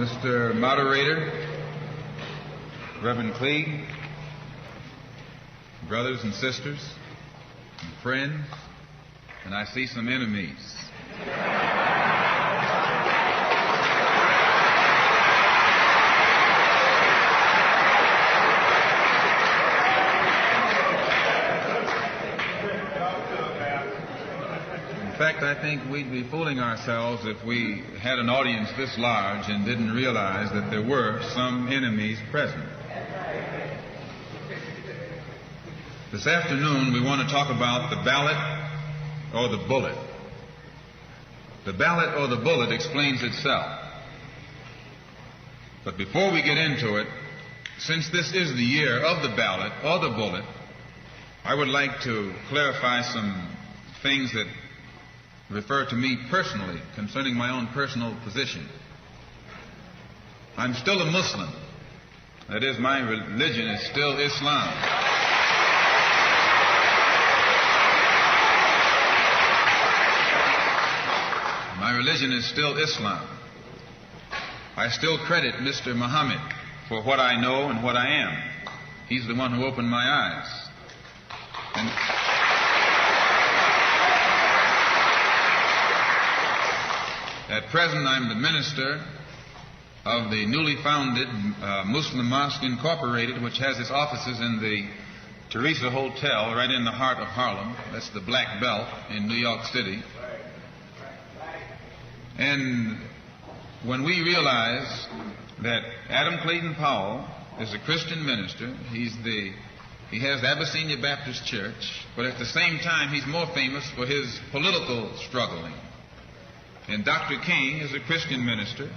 Mr. Moderator, Reverend Cleage, brothers and sisters, and friends, and I see some enemies. In fact, I think we'd be fooling ourselves if we had an audience this large and didn't realize that there were some enemies present. This afternoon, we want to talk about the ballot or the bullet. The ballot or the bullet explains itself. But before we get into it, since this is the year of the ballot or the bullet, I would like to clarify some things that refer to me personally concerning my own personal position. I'm still a Muslim. That is, my religion is still Islam. My religion is still Islam. I still credit Mr. Muhammad for what I know and what I am. He's the one who opened my eyes. And at present, I'm the minister of the newly founded Muslim Mosque Incorporated, which has its offices in the Teresa Hotel right in the heart of Harlem. That's the Black Belt in New York City. And when we realize that Adam Clayton Powell is a Christian minister, he has the Abyssinia Baptist Church, but at the same time he's more famous for his political struggling. And Dr. King is a Christian minister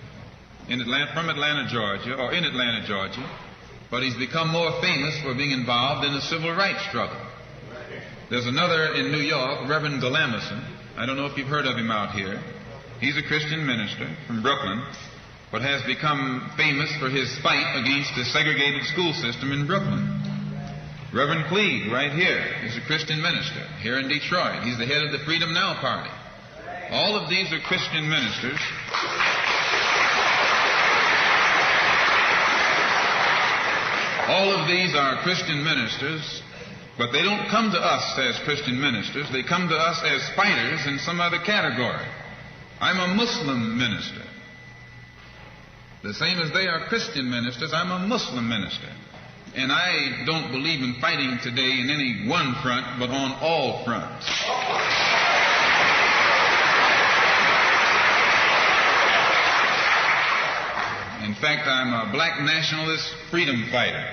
from Atlanta, Georgia, but he's become more famous for being involved in the civil rights struggle. There's another in New York, Reverend Galamison. I don't know if you've heard of him out here. He's a Christian minister from Brooklyn, but has become famous for his fight against the segregated school system in Brooklyn. Reverend Cleage, right here, is a Christian minister here in Detroit. He's the head of the Freedom Now Party. All of these are Christian ministers. All of these are Christian ministers, but they don't come to us as Christian ministers. They come to us as fighters in some other category. I'm a Muslim minister. The same as they are Christian ministers, I'm a Muslim minister. And I don't believe in fighting today in any one front, but on all fronts. In fact, I'm a black nationalist freedom fighter.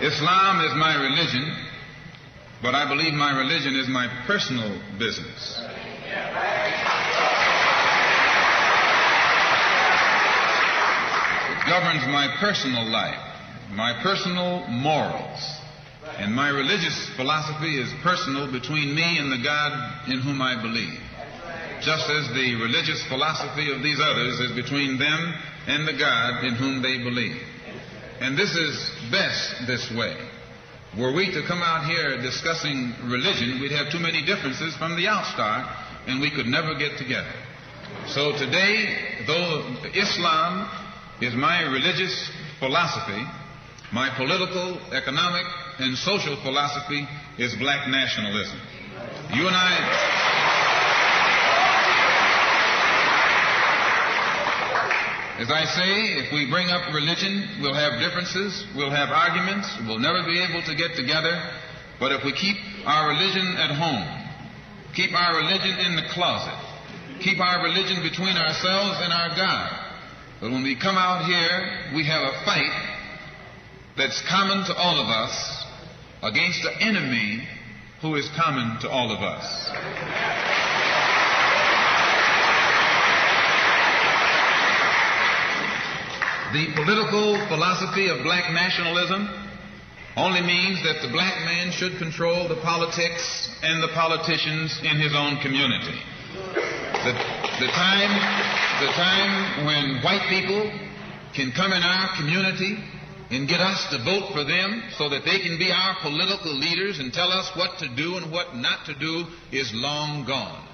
Islam is my religion, but I believe my religion is my personal business. It governs my personal life, my personal morals. And my religious philosophy is personal between me and the God in whom I believe. Just as the religious philosophy of these others is between them and the God in whom they believe. And this is best this way. Were we to come out here discussing religion, we'd have too many differences from the outstart, and we could never get together. So today, though Islam is my religious philosophy, my political, economic, and social philosophy is black nationalism. You and I... As I say, if we bring up religion, we'll have differences, we'll have arguments, we'll never be able to get together. But if we keep our religion at home, keep our religion in the closet, keep our religion between ourselves and our God, but when we come out here, we have a fight that's common to all of us against the enemy who is common to all of us. The political philosophy of black nationalism only means that the black man should control the politics and the politicians in his own community. The time when white people can come in our community and get us to vote for them so that they can be our political leaders and tell us what to do and what not to do is long gone.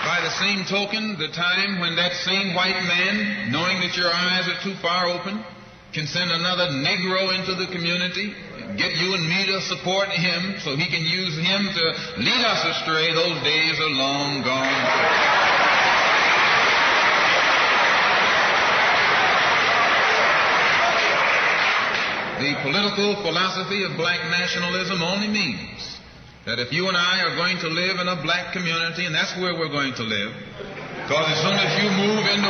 By the same token, the time when that same white man, knowing that your eyes are too far open, can send another Negro into the community, get you and me to support him so he can use him to lead us astray, those days are long gone. The political philosophy of black nationalism only means that if you and I are going to live in a black community, and that's where we're going to live, because as soon as you move into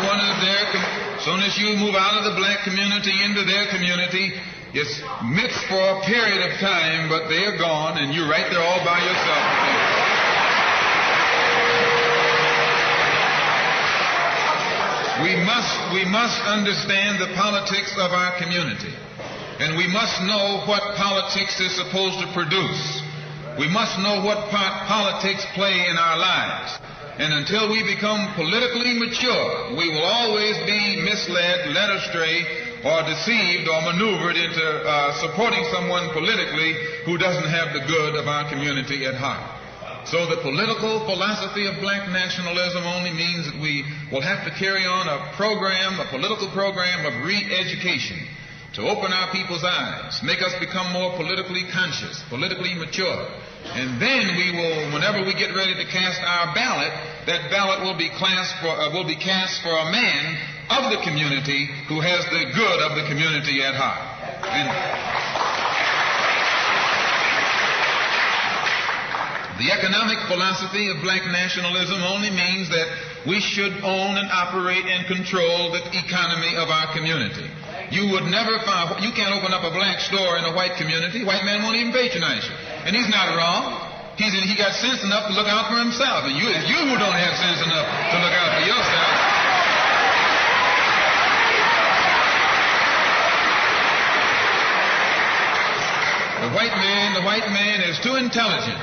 as soon as you move out of the black community into their community, it's mixed for a period of time, but they're gone, and you're right there all by yourself. We must understand the politics of our community. And we must know what politics is supposed to produce. We must know what part politics play in our lives. And until we become politically mature, we will always be misled, led astray, or deceived or maneuvered into supporting someone politically who doesn't have the good of our community at heart. So the political philosophy of black nationalism only means that we will have to carry on a political program of re-education, to open our people's eyes, make us become more politically conscious, politically mature. And then we will, whenever we get ready to cast our ballot, that ballot will be cast for a man of the community who has the good of the community at heart. And the economic philosophy of black nationalism only means that we should own and operate and control the economy of our community. You would never find, you can't open up a black store in a white community. White man won't even patronize you. And he's not wrong. He got sense enough to look out for himself. And it's you who don't have sense enough to look out for yourself. The white man is too intelligent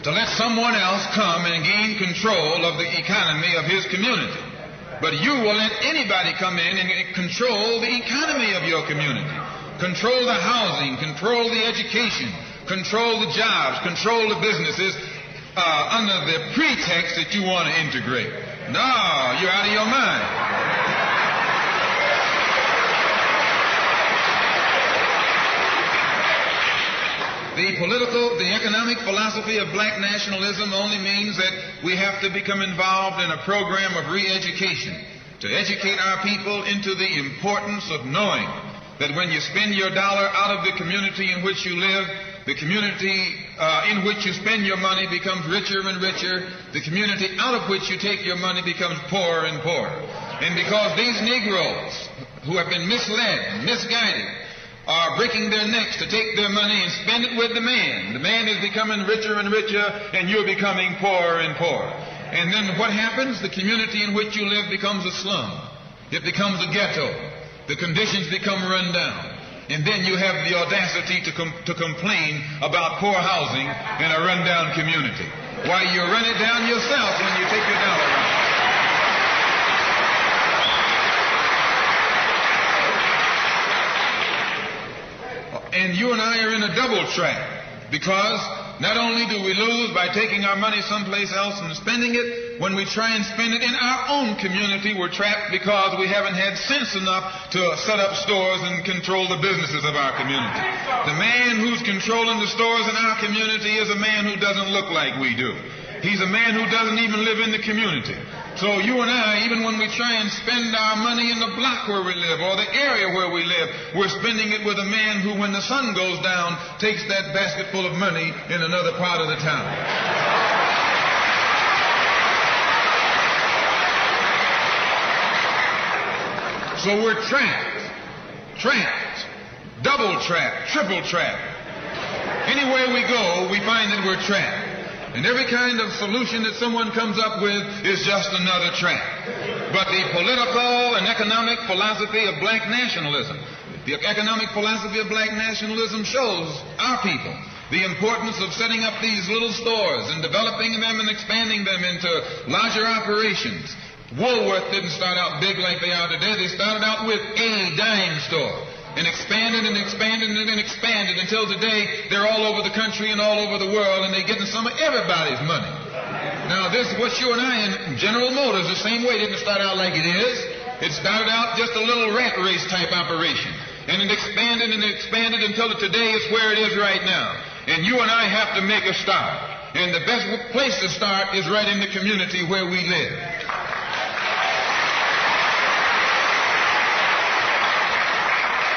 to let someone else come and gain control of the economy of his community. But you will let anybody come in and control the economy of your community, control the housing, control the education, control the jobs, control the businesses under the pretext that you want to integrate. No, you're out of your mind. The economic philosophy of black nationalism only means that we have to become involved in a program of re-education to educate our people into the importance of knowing that when you spend your dollar out of the community in which you live, the community in which you spend your money becomes richer and richer. The community out of which you take your money becomes poorer and poorer. And because these Negroes who have been misled, misguided, are breaking their necks to take their money and spend it with the man. The man is becoming richer and richer, and you're becoming poorer and poorer. And then what happens? The community in which you live becomes a slum. It becomes a ghetto. The conditions become run down. And then you have the audacity to complain about poor housing in a run-down community. Why, you run it down yourself when you take your dollar out. And you and I are in a double trap, because not only do we lose by taking our money someplace else and spending it, when we try and spend it in our own community, we're trapped because we haven't had sense enough to set up stores and control the businesses of our community. The man who's controlling the stores in our community is a man who doesn't look like we do. He's a man who doesn't even live in the community. So you and I, even when we try and spend our money in the block where we live or the area where we live, we're spending it with a man who, when the sun goes down, takes that basket full of money in another part of the town. So we're trapped, double trapped, triple trapped. Anywhere we go, we find that we're trapped. And every kind of solution that someone comes up with is just another trap. But the political and economic philosophy of black nationalism, the economic philosophy of black nationalism shows our people the importance of setting up these little stores and developing them and expanding them into larger operations. Woolworth didn't start out big like they are today. They started out with a dime store and expanded and expanded and expanded until today they're all over the country and all over the world, and they're getting some of everybody's money. Now, this, what you and I in General Motors, the same way, didn't start out like it is. It started out just a little rat race type operation. And it expanded and expanded until today it's where it is right now. And you and I have to make a start. And the best place to start is right in the community where we live.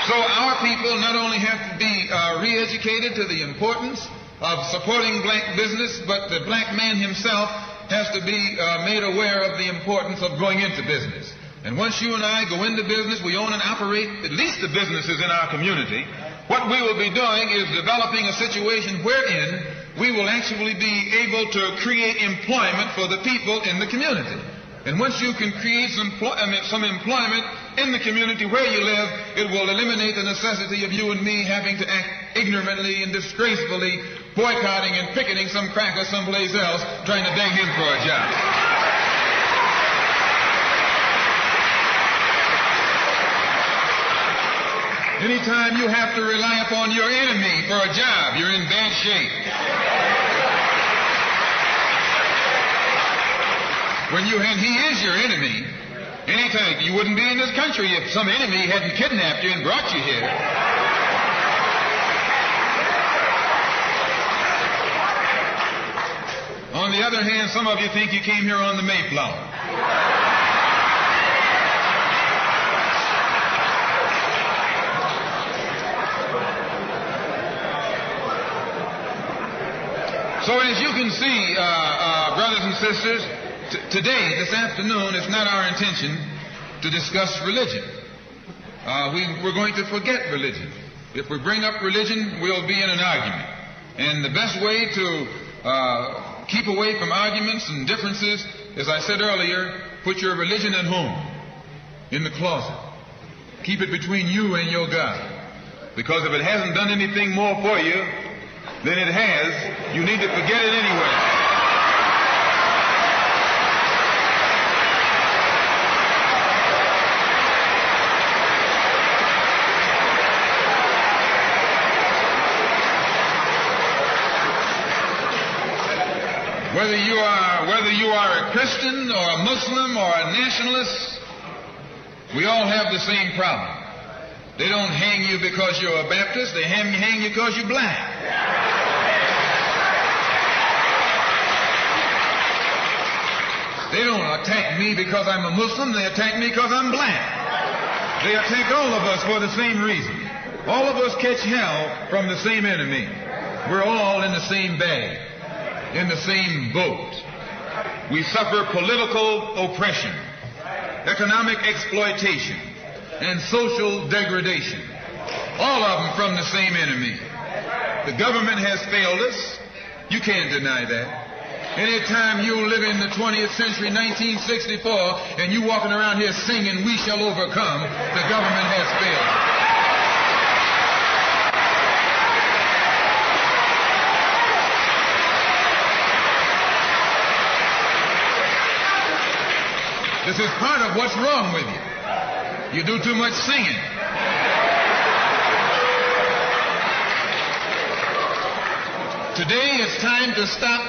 So our people not only have to be re-educated to the importance of supporting black business, but the black man himself has to be made aware of the importance of going into business. And once you and I go into business, we own and operate at least the businesses in our community. What we will be doing is developing a situation wherein we will actually be able to create employment for the people in the community. And once you can create some employment in the community where you live, it will eliminate the necessity of you and me having to act ignorantly and disgracefully, boycotting and picketing some cracker someplace else, trying to beg him for a job. Anytime you have to rely upon your enemy for a job, you're in bad shape. And he is your enemy. Anytime, you wouldn't be in this country if some enemy hadn't kidnapped you and brought you here. On the other hand, some of you think you came here on the Mayflower. So as you can see, brothers and sisters, today, this afternoon, it's not our intention to discuss religion. We're going to forget religion. If we bring up religion, we'll be in an argument. And the best way to keep away from arguments and differences, as I said earlier, put your religion at home, in the closet. Keep it between you and your God. Because if it hasn't done anything more for you than it has, you need to forget it anyway. Whether you are a Christian or a Muslim or a nationalist, we all have the same problem. They don't hang you because you're a Baptist, they hang you because you're black. They don't attack me because I'm a Muslim, they attack me because I'm black. They attack all of us for the same reason. All of us catch hell from the same enemy. We're all in the same bag, in the same boat. We suffer political oppression, economic exploitation, and social degradation. All of them from the same enemy. The government has failed us. You can't deny that. Anytime you live in the 20th century, 1964, and you walking around here singing, "We shall overcome," the government has failed. This is part of what's wrong with you. You do too much singing. Today it's time to stop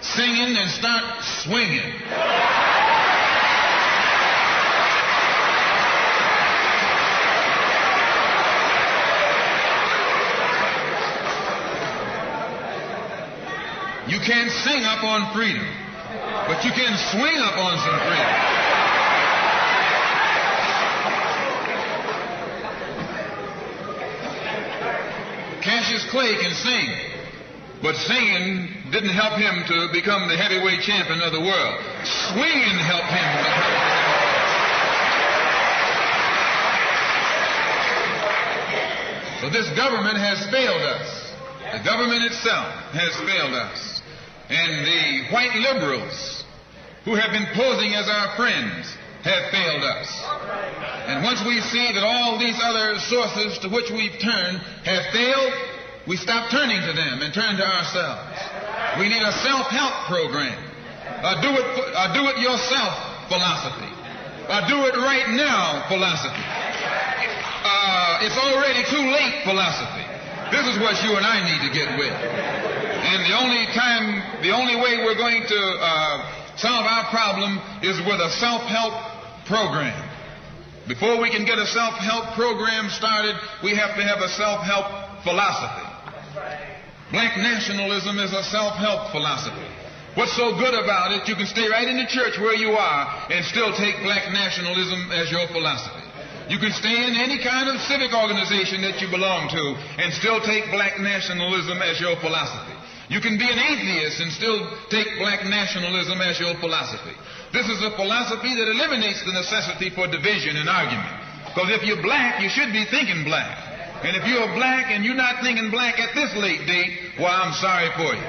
singing and start swinging. You can't sing up on freedom, but you can swing up on some freedom. Cassius Clay can sing, but singing didn't help him to become the heavyweight champion of the world. Swinging helped him. So this government has failed us. The government itself has failed us. And the white liberals who have been posing as our friends have failed us. And once we see that all these other sources to which we've turned have failed, we stop turning to them and turn to ourselves. We need a self-help program. A do-it-yourself philosophy. A do-it-right now philosophy. It's already too late philosophy. This is what you and I need to get with. And the only way we're going to solve our problem is with a self-help program. Before we can get a self-help program started, we have to have a self-help philosophy. Black nationalism is a self-help philosophy. What's so good about it, you can stay right in the church where you are and still take black nationalism as your philosophy. You can stay in any kind of civic organization that you belong to and still take black nationalism as your philosophy. You can be an atheist and still take black nationalism as your philosophy. This is a philosophy that eliminates the necessity for division and argument. Because if you're black, you should be thinking black. And if you're black and you're not thinking black at this late date, well, I'm sorry for you.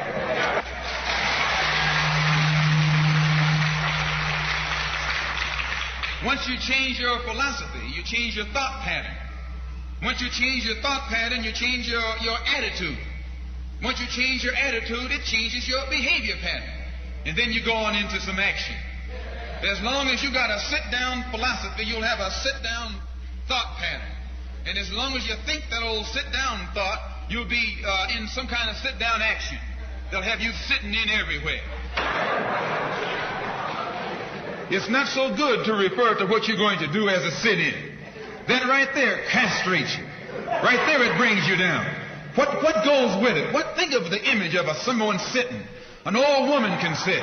Once you change your philosophy, you change your thought pattern. Once you change your thought pattern, you change your attitude. Once you change your attitude, it changes your behavior pattern. And then you go on into some action. As long as you got a sit-down philosophy, you'll have a sit-down thought pattern. And as long as you think that old sit-down thought, you'll be in some kind of sit-down action. They'll have you sitting in everywhere. It's not so good to refer to what you're going to do as a sit-in. That right there castrates you. Right there it brings you down. What goes with it? Think of the image of someone sitting. An old woman can sit.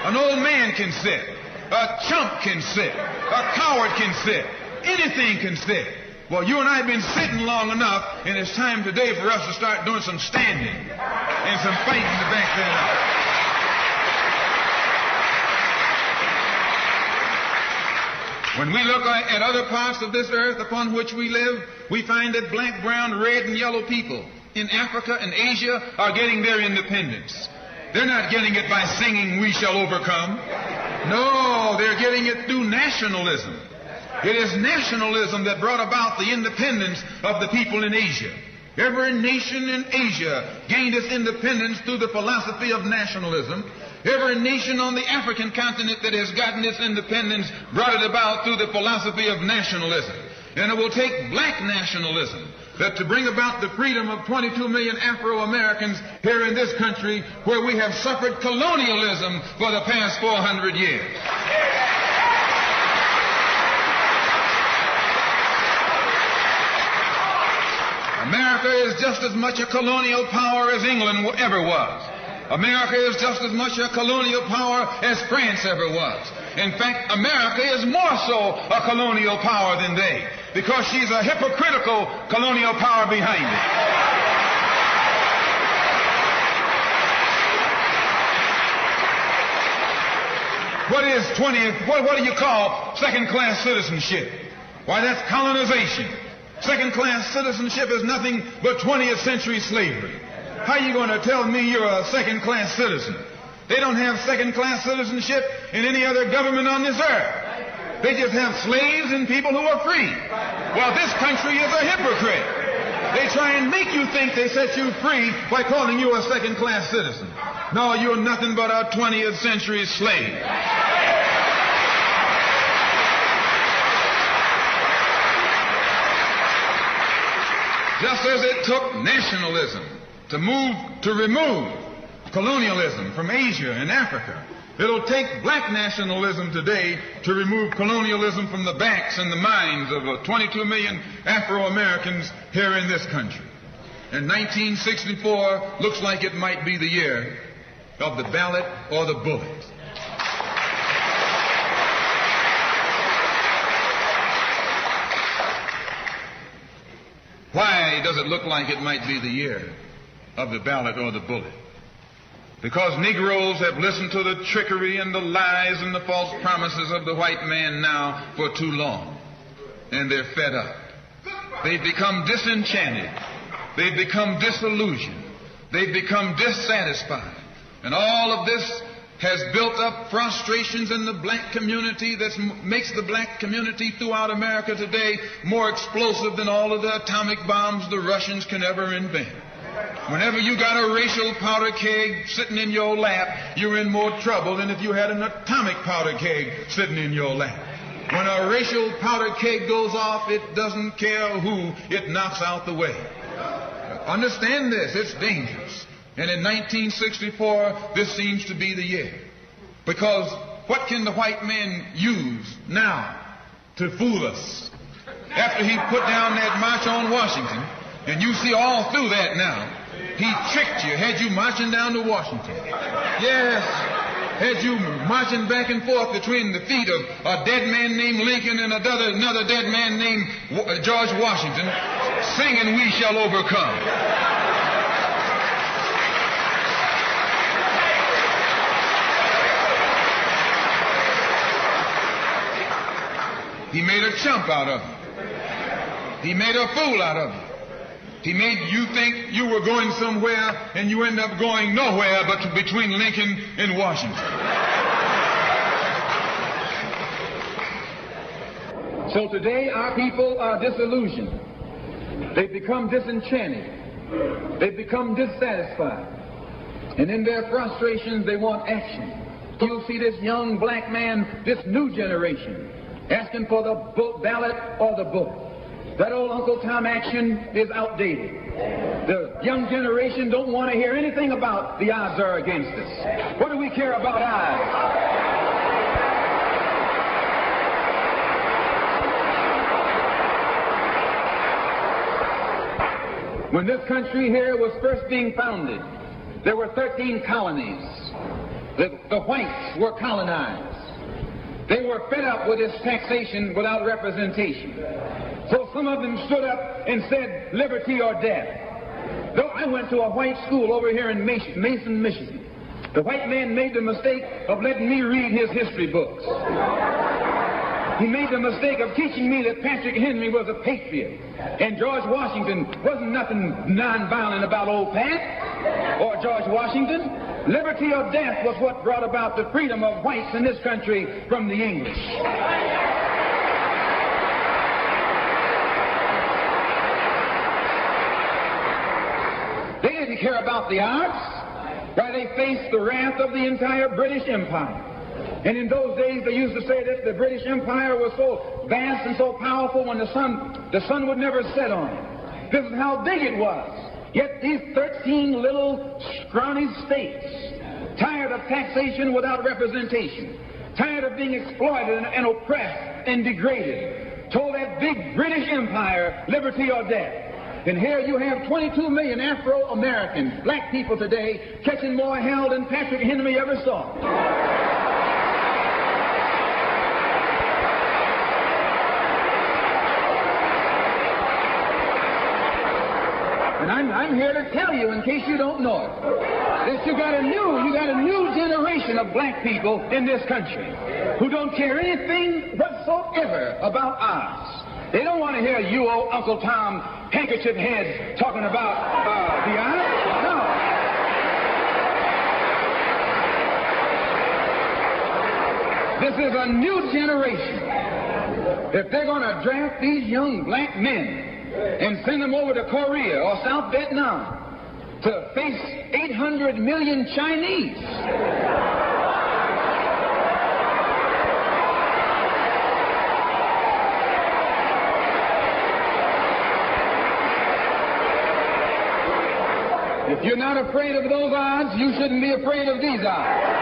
An old man can sit. A chump can sit. A coward can sit. Anything can sit. Well, you and I have been sitting long enough, and it's time today for us to start doing some standing and some fighting to back that up. When we look at other parts of this earth upon which we live, we find that black, brown, red, and yellow people in Africa and Asia are getting their independence. They're not getting it by singing, "We shall overcome." No, they're getting it through nationalism. It is nationalism that brought about the independence of the people in Asia. Every nation in Asia gained its independence through the philosophy of nationalism. Every nation on the African continent that has gotten its independence brought it about through the philosophy of nationalism. And it will take black nationalism to bring about the freedom of 22 million Afro-Americans here in this country where we have suffered colonialism for the past 400 years. America is just as much a colonial power as England ever was. America is just as much a colonial power as France ever was. In fact, America is more so a colonial power than they, because she's a hypocritical colonial power behind it. What do you call second-class citizenship? Why, that's colonization. Second-class citizenship is nothing but 20th century slavery. How are you going to tell me you're a second-class citizen? They don't have second-class citizenship in any other government on this earth. They just have slaves and people who are free. Well, this country is a hypocrite. They try and make you think they set you free by calling you a second-class citizen. No, you're nothing but a 20th century slave. Just as it took nationalism to remove colonialism from Asia and Africa, it'll take black nationalism today to remove colonialism from the backs and the minds of 22 million Afro-Americans here in this country. And 1964 looks like it might be the year of the ballot or the bullet. Why does it look like it might be the year of the ballot or the bullet? Because Negroes have listened to the trickery and the lies and the false promises of the white man now for too long. And they're fed up. They've become disenchanted. They've become disillusioned. They've become dissatisfied. And all of this has built up frustrations in the black community that makes the black community throughout America today more explosive than all of the atomic bombs the Russians can ever invent. Whenever you got a racial powder keg sitting in your lap, you're in more trouble than if you had an atomic powder keg sitting in your lap. When a racial powder keg goes off, it doesn't care who it knocks out the way. Understand this, it's dangerous. And in 1964, this seems to be the year. Because what can the white man use now to fool us? After he put down that march on Washington, and you see all through that now, he tricked you, had you marching down to Washington. Yes, had you marching back and forth between the feet of a dead man named Lincoln and another dead man named George Washington, singing "We Shall Overcome." He made a chump out of you. He made a fool out of you. He made you think you were going somewhere, and you end up going nowhere but between Lincoln and Washington. So today our people are disillusioned. They've become disenchanted. They've become dissatisfied. And in their frustrations they want action. You'll see this young black man, this new generation, asking for the ballot or the book. That old Uncle Tom action is outdated. The young generation don't want to hear anything about the odds are against us. What do we care about odds? When this country here was first being founded, there were 13 colonies. The whites were colonized. They were fed up with this taxation without representation. So some of them stood up and said, liberty or death. Though I went to a white school over here in Mason, Michigan, the white man made the mistake of letting me read his history books. He made the mistake of teaching me that Patrick Henry was a patriot and George Washington wasn't nothing nonviolent about old Pat or George Washington. Liberty or death was what brought about the freedom of whites in this country from the English. They didn't care about the odds. Why, they faced the wrath of the entire British Empire. And in those days, they used to say that the British Empire was so vast and so powerful when the sun would never set on it. This is how big it was. Yet these 13 little scrawny states, tired of taxation without representation, tired of being exploited and oppressed and degraded, told that big British Empire, liberty or death. And here you have 22 million Afro-American black people today catching more hell than Patrick Henry ever saw. And I'm here to tell you, in case you don't know it, that you got a new generation of black people in this country who don't care anything whatsoever about odds. They don't want to hear you, old Uncle Tom, handkerchief heads, talking about the odds. No. This is a new generation. If they're going to draft these young black men and send them over to Korea or South Vietnam to face 800 million Chinese, if you're not afraid of those odds, you shouldn't be afraid of these odds.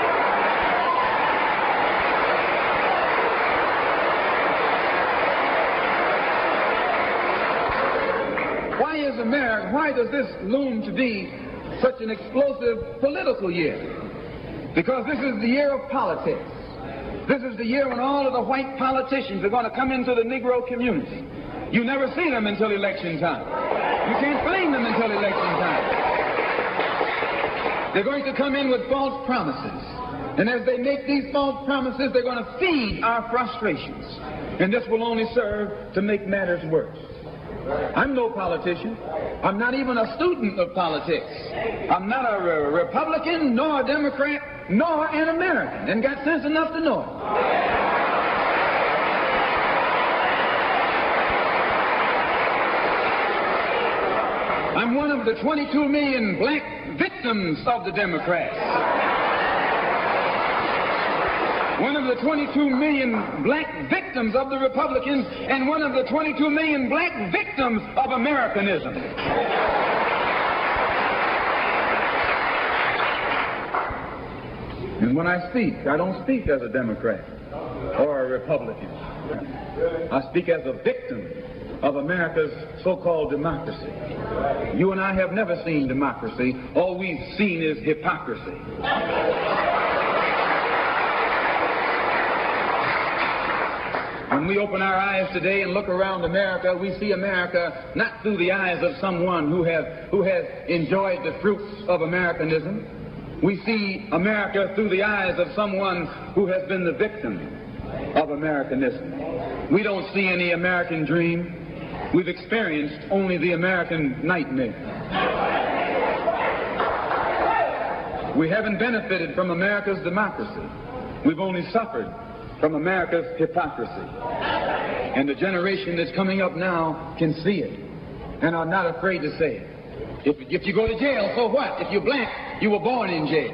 Why does this loom to be such an explosive political year? Because this is the year of politics. This is the year when all of the white politicians are going to come into the Negro community. You never see them until election time. You can't find them until election time. They're going to come in with false promises. And as they make these false promises, they're going to feed our frustrations. And this will only serve to make matters worse. I'm no politician. I'm not even a student of politics. I'm not a Republican, nor a Democrat, nor an American, and got sense enough to know it. I'm I'm one of the 22 million black victims of the Democrats. One of the 22 million black victims of the Republicans, and one of the 22 million black victims of Americanism. And when I speak, I don't speak as a Democrat or a Republican. I speak as a victim of America's so-called democracy. You and I have never seen democracy. All we've seen is hypocrisy. When we open our eyes today and look around America, we see America not through the eyes of someone who has enjoyed the fruits of Americanism. We see America through the eyes of someone who has been the victim of Americanism. We don't see any American dream. We've experienced only the American nightmare. We haven't benefited from America's democracy. We've only suffered from America's hypocrisy. And the generation that's coming up now can see it and are not afraid to say it. If you go to jail, so what? If you're black, you were born in jail.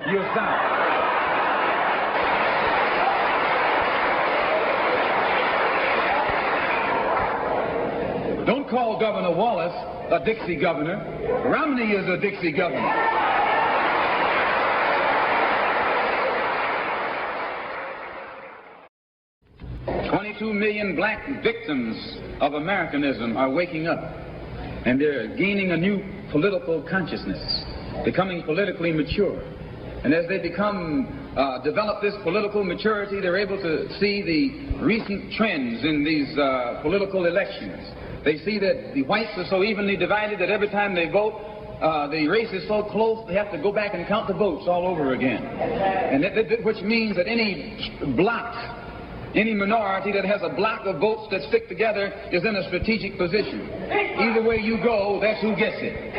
You're sorry. Don't call Governor Wallace a Dixie governor. Romney is a Dixie governor. $22 million black victims of Americanism are waking up, and they're gaining a new political consciousness, becoming politically mature. And as they develop this political maturity, they're able to see the recent trends in these political elections. They see that the whites are so evenly divided that every time they vote, the race is so close they have to go back and count the votes all over again. And which means that any block, any minority that has a block of votes that stick together is in a strategic position. Either way you go, that's who gets it.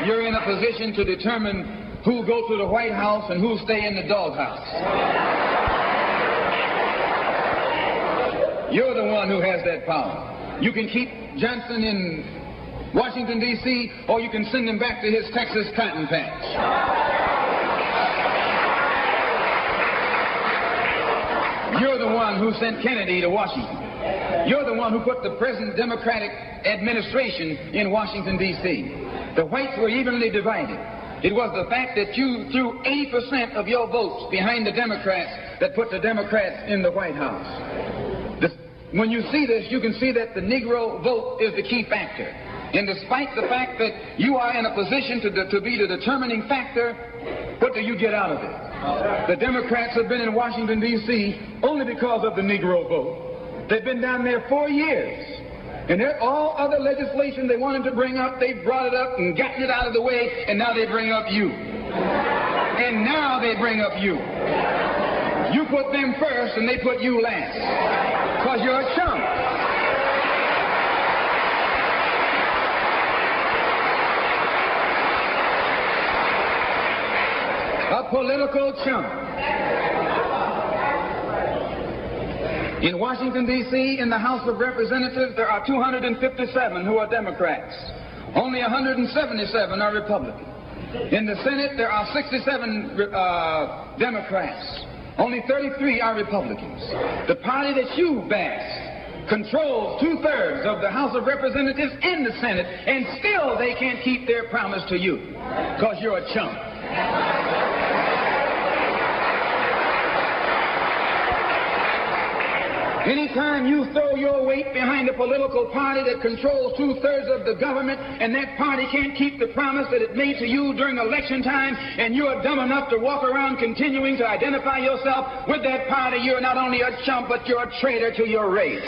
You're in a position to determine who'll go to the White House and who'll stay in the doghouse. You're the one who has that power. You can keep Johnson in Washington, D.C., or you can send him back to his Texas cotton patch. You're the one who sent Kennedy to Washington. You're the one who put the present Democratic administration in Washington, D.C. The whites were evenly divided. It was the fact that you threw 80% of your votes behind the Democrats that put the Democrats in the White House. When you see this, you can see that the Negro vote is the key factor. And despite the fact that you are in a position to be the determining factor, what do you get out of it? The Democrats have been in Washington, D.C. only because of the Negro vote. They've been down there 4 years. And all other legislation they wanted to bring up, they brought it up and gotten it out of the way, and now they bring up you. And now they bring up you. You put them first and they put you last. Because you're a chump. A political chump. In Washington, D.C., in the House of Representatives, there are 257 who are Democrats. Only 177 are Republicans. In the Senate, there are 67 Democrats. Only 33 are Republicans. The party that you bash controls 2/3 of the House of Representatives and the Senate, and still they can't keep their promise to you because you're a chump. Anytime you throw your weight behind a political party that controls 2/3 of the government, and that party can't keep the promise that it made to you during election time, and you're dumb enough to walk around continuing to identify yourself with that party, you're not only a chump, but you're a traitor to your race.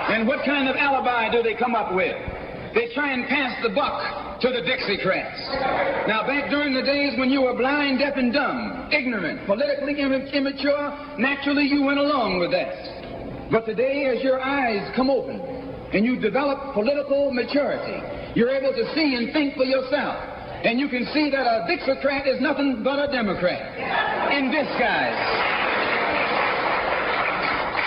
And what kind of alibi do they come up with? they try and pass the buck to the Dixiecrats. Now, back during the days when you were blind, deaf, and dumb, ignorant, politically immature, naturally you went along with that. But today, as your eyes come open and you develop political maturity, you're able to see and think for yourself. And you can see that a Dixiecrat is nothing but a Democrat in disguise.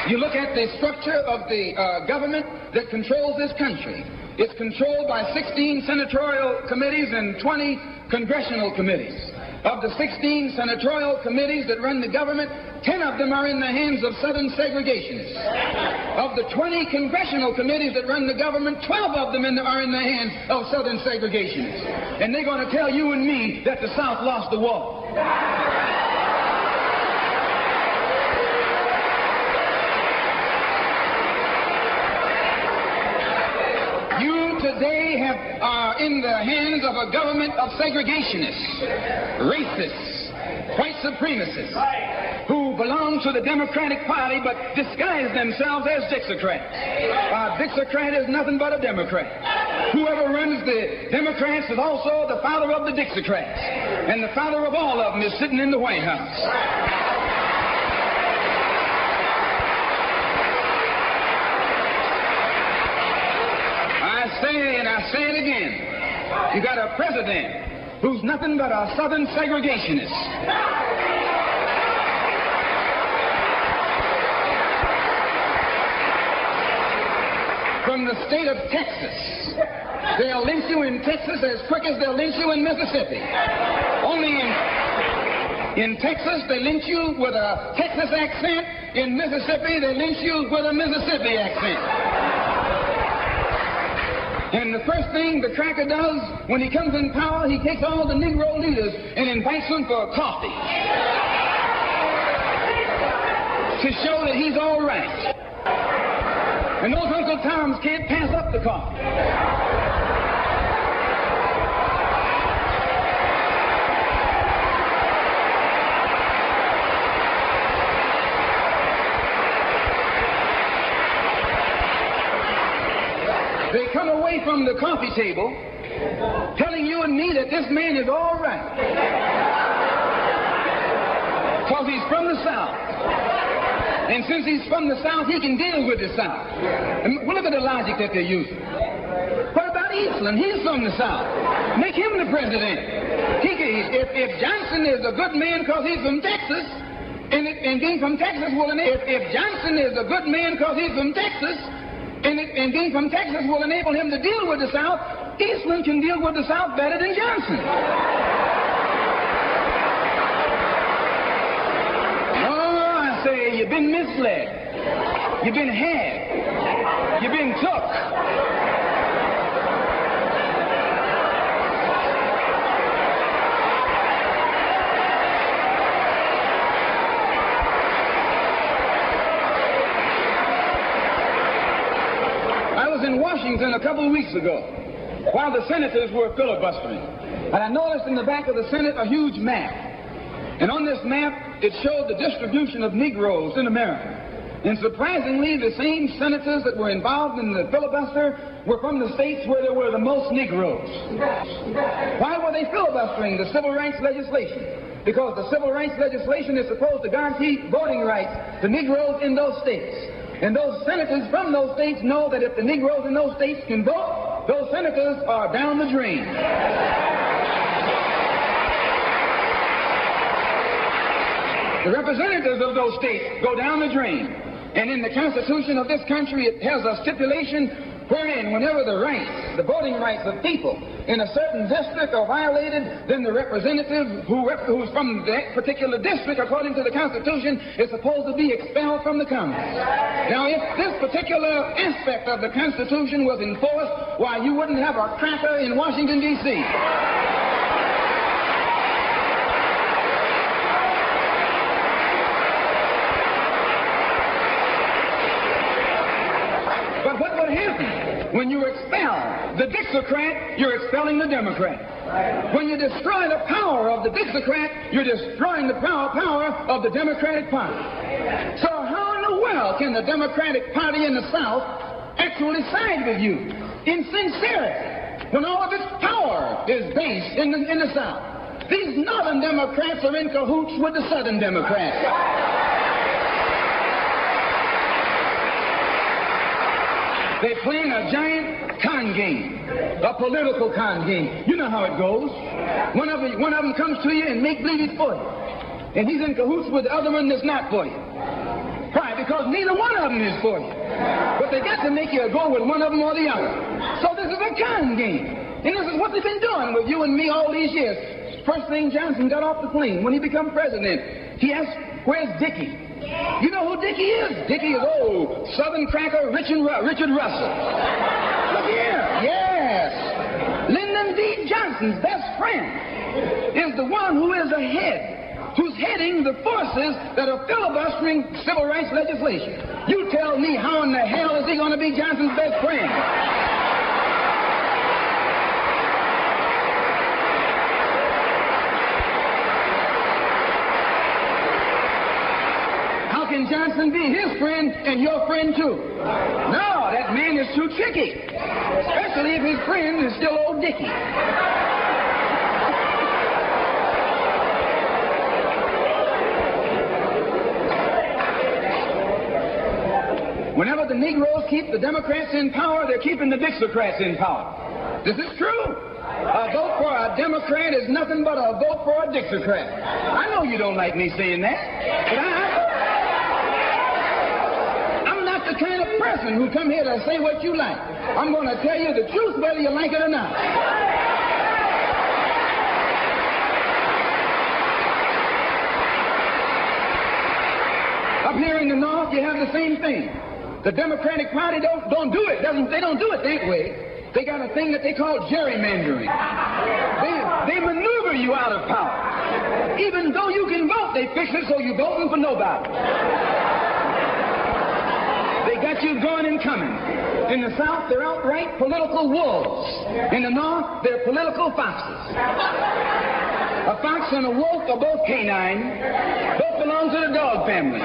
You look at the structure of the government that controls this country. It's controlled by 16 senatorial committees and 20 congressional committees. Of the 16 senatorial committees that run the government, 10 of them are in the hands of Southern segregationists. Of the 20 congressional committees that run the government, 12 of them are in the hands of Southern segregationists. And they're going to tell you and me that the South lost the war. Today are in the hands of a government of segregationists, racists, white supremacists, who belong to the Democratic Party but disguise themselves as Dixiecrats. A Dixiecrat is nothing but a Democrat. Whoever runs the Democrats is also the father of the Dixiecrats, and the father of all of them is sitting in the White House. I say it again. You got a president who's nothing but a Southern segregationist. From the state of Texas. They'll lynch you in Texas as quick as they'll lynch you in Mississippi. Only in Texas, they lynch you with a Texas accent. In Mississippi, they lynch you with a Mississippi accent. And the first thing the cracker does when he comes in power, he takes all the Negro leaders and invites them for coffee to show that he's all right. And those Uncle Toms can't pass up the coffee. They come away from the coffee table telling you and me that this man is all right because he's from the South. And since he's from the South, he can deal with the South. And look at the logic that they're using. What about Eastland? He's from the South. Make him the president. If Johnson is a good man because he's from Texas, and being from Texas will enable... If Johnson is a good man because he's from Texas, and being from Texas will enable him to deal with the South, Eastland can deal with the South better than Johnson. Oh, I say, you've been misled. You've been had. You've been took. In Washington a couple of weeks ago, while the senators were filibustering, and I noticed in the back of the Senate a huge map. And on this map, it showed the distribution of Negroes in America. And surprisingly, the same senators that were involved in the filibuster were from the states where there were the most Negroes. Why were they filibustering the civil rights legislation? Because the civil rights legislation is supposed to guarantee voting rights to Negroes in those states. And those senators from those states know that if the Negroes in those states can vote, those senators are down the drain. The representatives of those states go down the drain. And in the Constitution of this country, it has a stipulation wherein whenever the voting rights of people in a certain district are violated, then the representative who's from that particular district, according to the Constitution, is supposed to be expelled from the Congress. Now, if this particular aspect of the Constitution was enforced, why, you wouldn't have a cracker in Washington, D.C. But what would happen when you expel the Dixiecrat? You're expelling the Democrat. When you destroy the power of the Dixiecrat, you're destroying the power of the Democratic Party. So how in the world can the Democratic Party in the South actually side with you? in sincerity when all of its power is based in the South. These Northern Democrats are in cahoots with the Southern Democrats. They're playing a giant con game, a political con game. You know how it goes. One of them comes to you and make believe he's for you, and he's in cahoots with the other one that's not for you. Why? Because neither one of them is for you. But they got to make you go with one of them or the other. So this is a con game, and this is what they've been doing with you and me all these years. First thing Johnson got off the plane when he became president, he asked, "Where's Dickie?" You know who Dickie is? Dickie is old Southern cracker Richard Russell. Look here. Yes. Lyndon B. Johnson's best friend is the one who is ahead, who's heading the forces that are filibustering civil rights legislation. You tell me, how in the hell is he going to be Johnson's best friend? Johnson be his friend and your friend too? No, that man is too tricky, especially if his friend is still old Dickie. Whenever the Negroes keep the Democrats in power, they're keeping the Dixiecrats in power. This is true. A vote for a Democrat is nothing but a vote for a Dixiecrat. I know you don't like me saying that, but the kind of person who come here to say what you like. I'm going to tell you the truth whether you like it or not. Up here in the North, you have the same thing. The Democratic Party don't do it. They don't do it that way. They got a thing that they call gerrymandering. They maneuver you out of power. Even though you can vote, they fix it so you're voting for nobody. They got you going and coming. In the South, they're outright political wolves. In the North, they're political foxes. A fox and a wolf are both canine. Both belong to the dog family.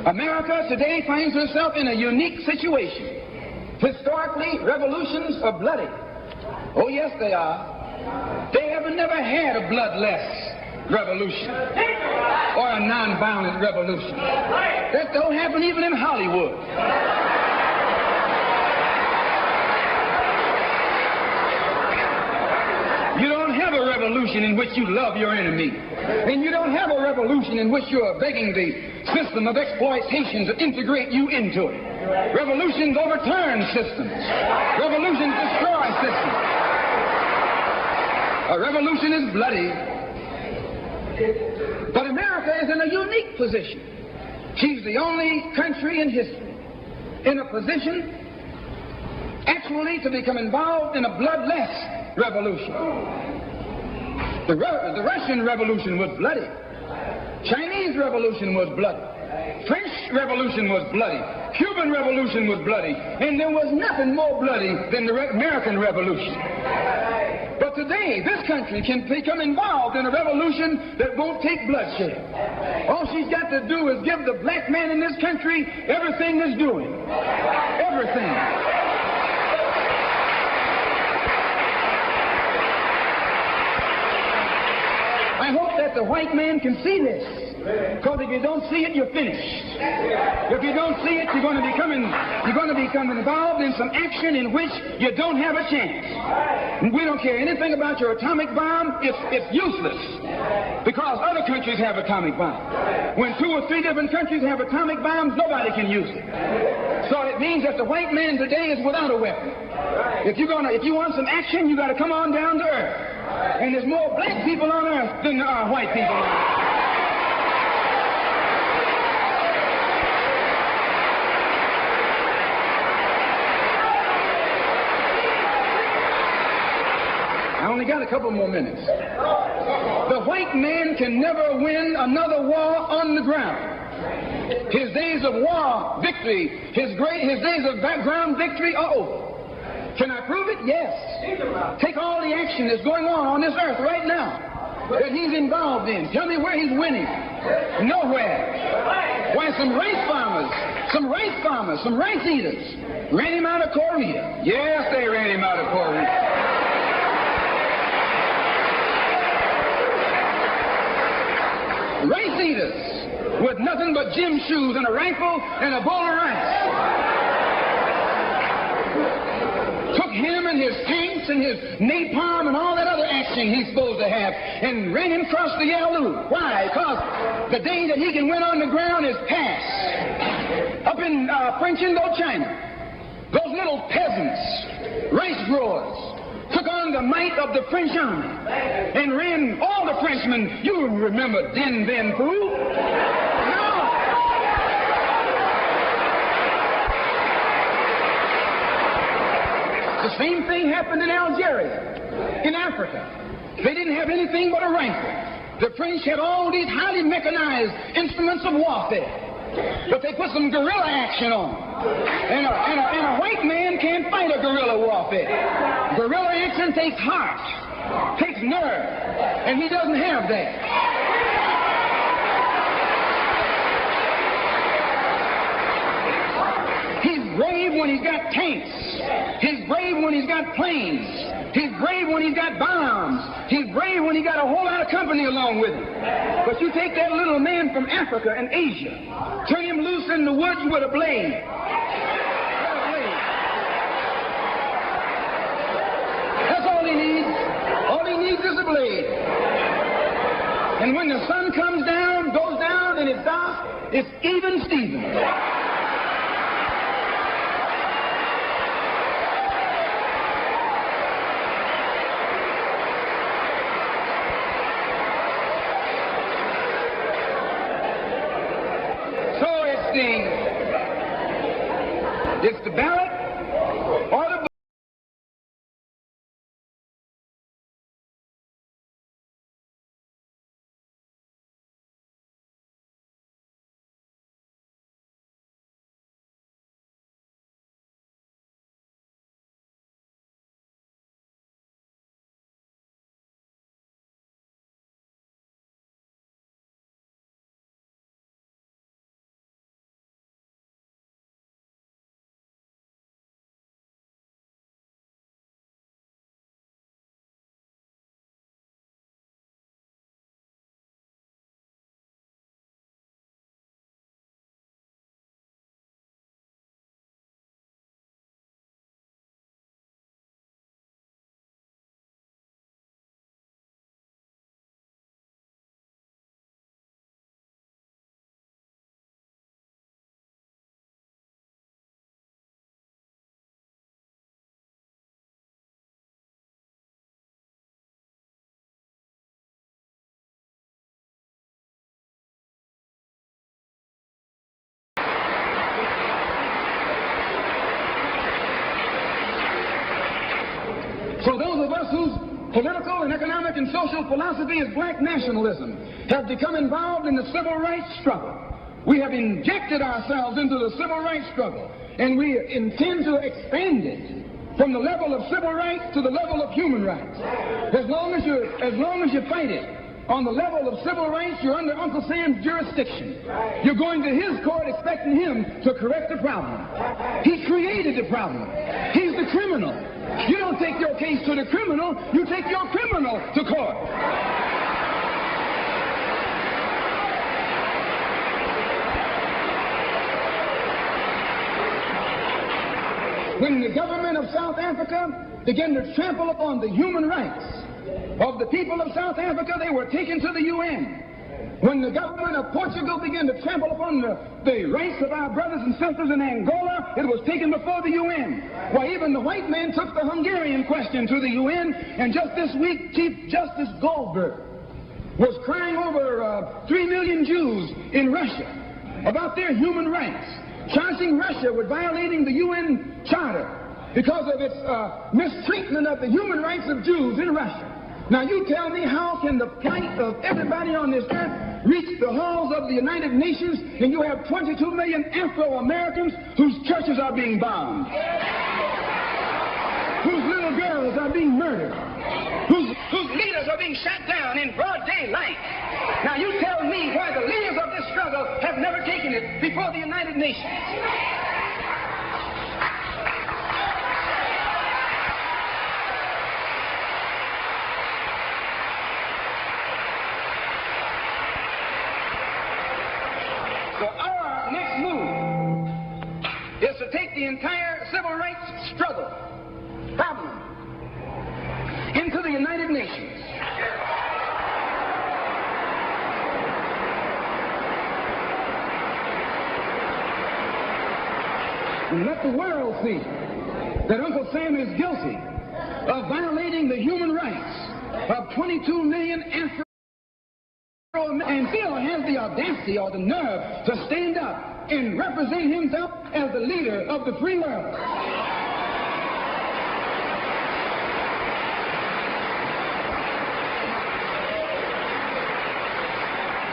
America today finds herself in a unique situation. Historically, revolutions are bloody. Oh, yes, they are. They have never had a bloodless revolution or a nonviolent revolution. That don't happen even in Hollywood. You don't have a revolution in which you love your enemy. And you don't have a revolution in which you are begging the system of exploitation to integrate you into it. Revolutions overturn systems. Revolutions destroy systems. A revolution is bloody. But America is in a unique position. She's the only country in history in a position actually to become involved in a bloodless revolution. The Russian Revolution was bloody. Chinese Revolution was bloody. French Revolution was bloody. Cuban Revolution was bloody. And there was nothing more bloody than the American Revolution. But today, this country can become involved in a revolution that won't take bloodshed. All she's got to do is give the black man in this country everything he's doing. Everything. I hope that the white man can see this. Because if you don't see it, you're finished. If you don't see it, you're going to become involved in some action in which you don't have a chance. And we don't care anything about your atomic bomb. It's useless. Because other countries have atomic bombs. When 2 or 3 different countries have atomic bombs, nobody can use it. So it means that the white man today is without a weapon. If you want some action, you got to come on down to earth. And there's more black people on earth than there are white people on earth. I only got a couple more minutes. The white man can never win another war on the ground. His days of war victory, his days of ground victory are over. Can I prove it? Yes. Take all the action that's going on this earth right now that he's involved in. Tell me where he's winning. Nowhere. Why, some rice eaters ran him out of Korea. Yes, they ran him out of Korea. Rice eaters with nothing but gym shoes and a rifle and a bowl of rice. Took him and his tanks and his napalm and all that other action he's supposed to have and ran him across the Yalu. Why? Because the day that he can win on the ground is past. Up in French Indochina, those little peasants, rice growers, took on the might of the French army and ran all the Frenchmen. You remember Dien Bien Phu? No. The same thing happened in Algeria, in Africa. They didn't have anything but a rifle. The French had all these highly mechanized instruments of warfare. But they put some guerrilla action on. And a white man can't fight a guerrilla warfare. Guerrilla action takes heart, takes nerve, and he doesn't have that. He's brave when he's got tanks. He's brave when he's got planes. He's brave when he's got bombs. He's brave when he got a whole lot of company along with him. But you take that little man from Africa and Asia, turn him loose in the woods with a blade. That's all he needs. All he needs is a blade. And when the sun comes down, goes down, and it's dark, it's even Steven. It's the ballot or the So those of us whose political and economic and social philosophy is black nationalism have become involved in the civil rights struggle. We have injected ourselves into the civil rights struggle, and we intend to expand it from the level of civil rights to the level of human rights. As long as you fight it on the level of civil rights, you're under Uncle Sam's jurisdiction. You're going to his court expecting him to correct the problem. He created the problem. He's the criminal. You don't take your case to the criminal, you take your criminal to court. When the government of South Africa began to trample upon the human rights of the people of South Africa, they were taken to the UN. When the government of Portugal began to trample upon the rights of our brothers and sisters in Angola, it was taken before the UN. Why, even the white man took the Hungarian question to the UN, and just this week, Chief Justice Goldberg was crying over 3 million Jews in Russia about their human rights, charging Russia with violating the UN Charter because of its mistreatment of the human rights of Jews in Russia. Now you tell me, how can the plight of everybody on this earth reach the halls of the United Nations, and you have 22 million Afro-Americans whose churches are being bombed, whose little girls are being murdered, whose leaders are being shot down in broad daylight? Now you tell me why the leaders of this struggle have never taken it before the United Nations. So our next move is to take the entire civil rights struggle problem into the United Nations. And let the world see that Uncle Sam is guilty of violating the human rights of 22 million Afro and still has the audacity or the nerve to stand up and represent himself as the leader of the free world.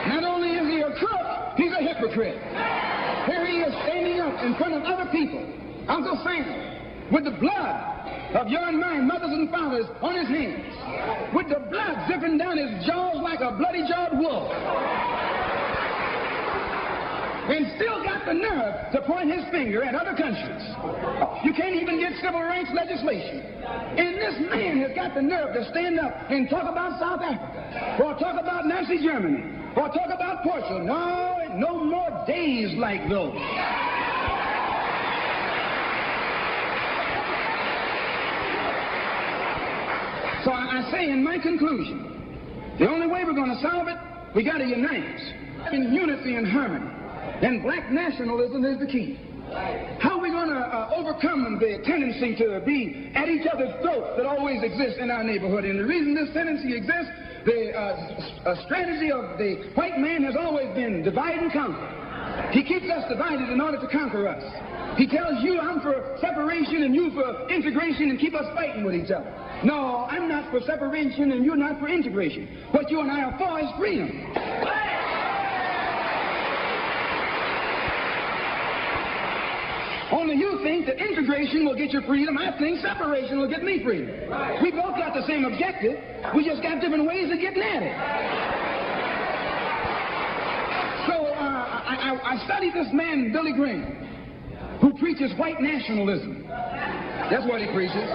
Not only is he a crook, he's a hypocrite. Here he is standing up in front of other people, Uncle Sam, with the blood of your and my mothers and fathers on his hands, with the blood dripping down his jaws like a bloody-jawed wolf, and still got the nerve to point his finger at other countries. You can't even get civil rights legislation. And this man has got the nerve to stand up and talk about South Africa, or talk about Nazi Germany, or talk about Portugal. No more days like those. So I say in my conclusion, the only way we're going to solve it, we got to unite in unity and harmony. And black nationalism is the key. How are we going to overcome the tendency to be at each other's throats that always exists in our neighborhood? And the reason this tendency exists, the strategy of the white man has always been divide and conquer. He keeps us divided in order to conquer us. He tells you, I'm for separation and you for integration, and keep us fighting with each other. No, I'm not for separation and you're not for integration. What you and I are for is freedom. Only you think that integration will get you freedom. I think separation will get me freedom. We both got the same objective. We just got different ways of getting at it. So I studied this man, Billy Graham, who preaches white nationalism. That's what he preaches.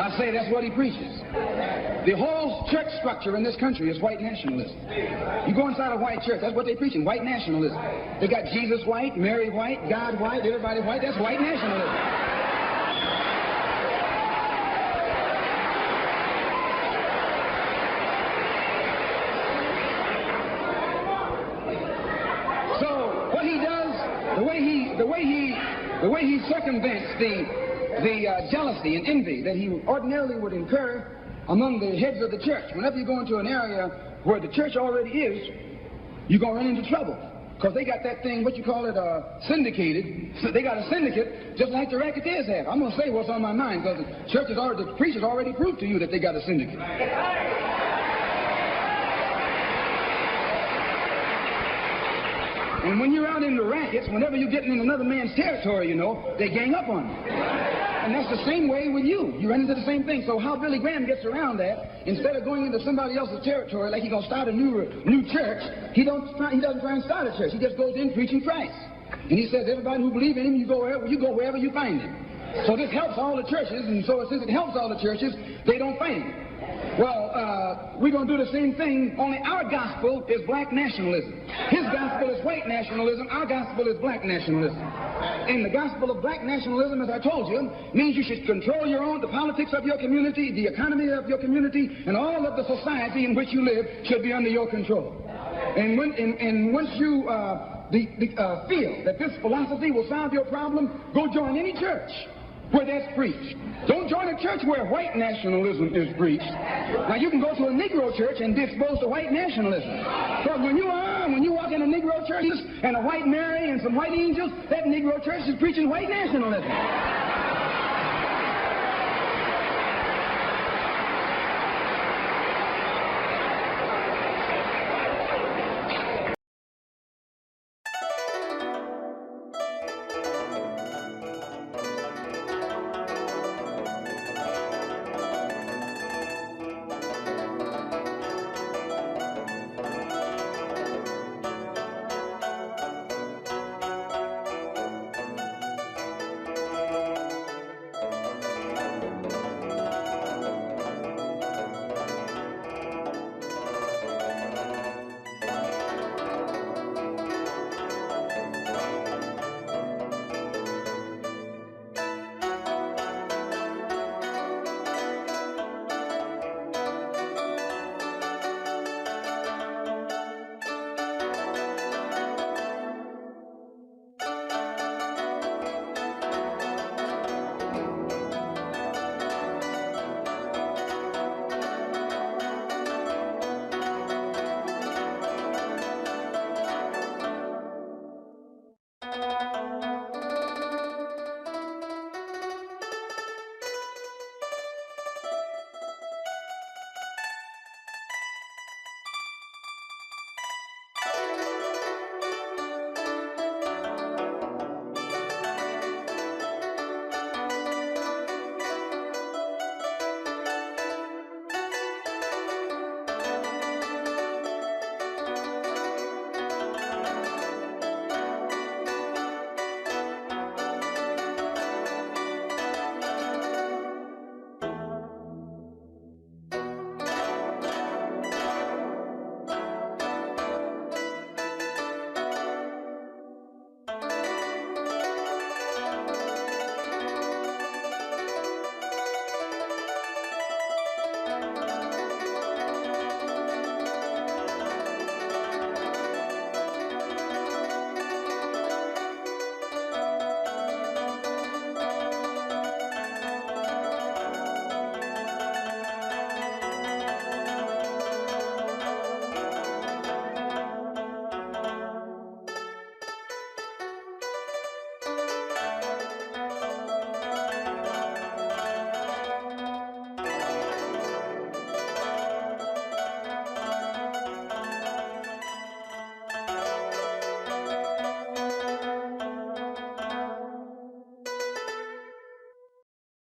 I say that's what he preaches. The whole church structure in this country is white nationalism. You go inside a white church, that's what they're preaching, white nationalism. They got Jesus white, Mary white, God white, everybody white. That's white nationalism. So what he does, the way he circumvents the jealousy and envy that he ordinarily would incur among the heads of the church. Whenever you go into an area where the church already is, you're going to run into trouble. Because they got that thing, what you call it, syndicated. So they got a syndicate just like the racketeers have. I'm going to say what's on my mind because the preachers already proved to you that they got a syndicate. And when you're out in the rackets, whenever you're getting in another man's territory, you know, they gang up on you. And that's the same way with you. You run into the same thing. So how Billy Graham gets around that, instead of going into somebody else's territory like he's going to start a new church, he doesn't try and start a church. He just goes in preaching Christ. And he says, everybody who believes in him, you go wherever you find him. So this helps all the churches, and so since it helps all the churches, they don't fight him. Well, we're going to do the same thing, only our gospel is black nationalism. His gospel is white nationalism. Our gospel is black nationalism. And the gospel of black nationalism, as I told you, means you should control the politics of your community, the economy of your community, and all of the society in which you live should be under your control. And once you feel that this philosophy will solve your problem, go join any church where that's preached. Don't join a church where white nationalism is preached. Now, you can go to a Negro church and be exposed to white nationalism. Because when you walk in a Negro church and a white Mary and some white angels, that Negro church is preaching white nationalism.